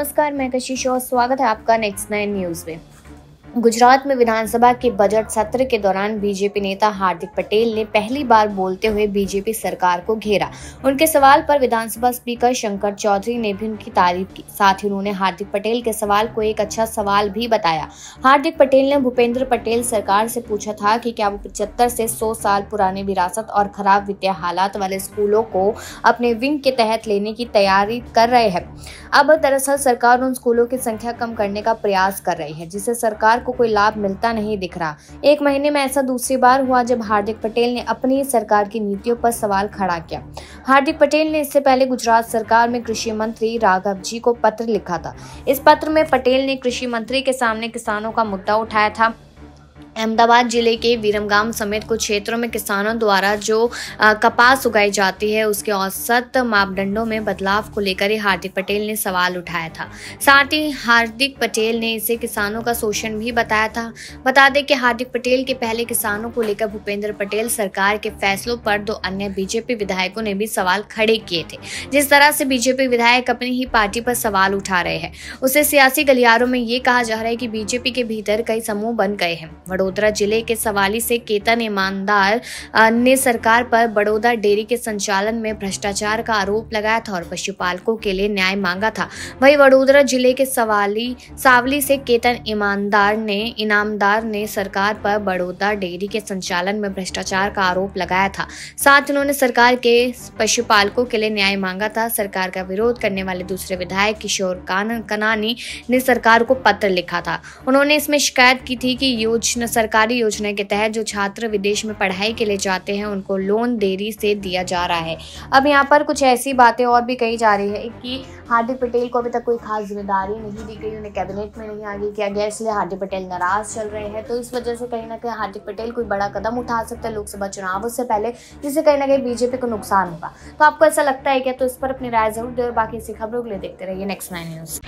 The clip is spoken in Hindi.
नमस्कार, मैं कशिश और स्वागत है आपका नेक्स्ट 9 न्यूज में। गुजरात में विधानसभा के बजट सत्र के दौरान बीजेपी नेता हार्दिक पटेल ने पहली बार बोलते हुए बीजेपी सरकार को घेरा। उनके सवाल पर विधानसभा स्पीकर शंकर चौधरी ने भी उनकी तारीफ की। साथ ही उन्होंने हार्दिक पटेल के सवाल को एक अच्छा सवाल भी बताया। हार्दिक पटेल ने भूपेंद्र पटेल सरकार से पूछा था कि क्या वो 75 से 100 साल पुरानी विरासत और खराब वित्तीय हालात वाले स्कूलों को अपने विंग के तहत लेने की तैयारी कर रहे हैं। अब दरअसल सरकार उन स्कूलों की संख्या कम करने का प्रयास कर रही है, जिससे सरकार को कोई लाभ मिलता नहीं दिख रहा। एक महीने में ऐसा दूसरी बार हुआ जब हार्दिक पटेल ने अपनी सरकार की नीतियों पर सवाल खड़ा किया। हार्दिक पटेल ने इससे पहले गुजरात सरकार में कृषि मंत्री राघव जी को पत्र लिखा था। इस पत्र में पटेल ने कृषि मंत्री के सामने किसानों का मुद्दा उठाया था। अहमदाबाद जिले के विरमगाम समेत कुछ क्षेत्रों में किसानों द्वारा जो कपास उगाई जाती है उसके औसत मापदंडों में बदलाव को लेकर ही हार्दिक पटेल ने सवाल उठाया था। साथ ही हार्दिक पटेल ने इसे किसानों का शोषण भी बताया था। बता दें कि हार्दिक पटेल के पहले किसानों को लेकर भूपेंद्र पटेल सरकार के फैसलों पर दो अन्य बीजेपी विधायकों ने भी सवाल खड़े किए थे। जिस तरह से बीजेपी विधायक अपनी ही पार्टी पर सवाल उठा रहे हैं, उसे सियासी गलियारों में ये कहा जा रहा है कि बीजेपी के भीतर कई समूह बन गए हैं। बड़ोदरा जिले के सवाली से केतन ईमानदार ने सरकार पर बड़ौदा डेयरी के संचालन में भ्रष्टाचार का आरोप लगाया था और पशुपालकों के लिए न्याय मांगा था। वहीं वडोदरा जिले के सावली से केतन इनामदार ने सरकार पर बड़ौदा डेयरी के संचालन में भ्रष्टाचार का आरोप लगाया था। साथ उन्होंने सरकार के पशुपालकों के लिए न्याय मांगा था। सरकार का विरोध करने वाले दूसरे विधायक किशोर कनानी ने सरकार को पत्र लिखा था। उन्होंने इसमें शिकायत की थी कि सरकारी योजना के तहत जो छात्र विदेश में पढ़ाई के लिए जाते हैं उनको लोन देरी से दिया जा रहा है। अब यहाँ पर कुछ ऐसी बातें और भी कही जा रही है कि हार्दिक पटेल को अभी तक कोई खास जिम्मेदारी नहीं दी गई, उन्हें कैबिनेट में नहीं आगे किया गया, इसलिए हार्दिक पटेल नाराज चल रहे हैं। तो इस वजह से कहीं ना कहीं हार्दिक पटेल कोई बड़ा कदम उठा सकते हैं लोकसभा चुनाव से पहले, जिससे कहीं ना कहीं बीजेपी को नुकसान होगा। तो आपको ऐसा लगता है क्या? तो इस पर अपनी राय जरूर दें और बाकी ऐसी खबरों के लिए देखते रहिए नेक्स्ट 9 न्यूज।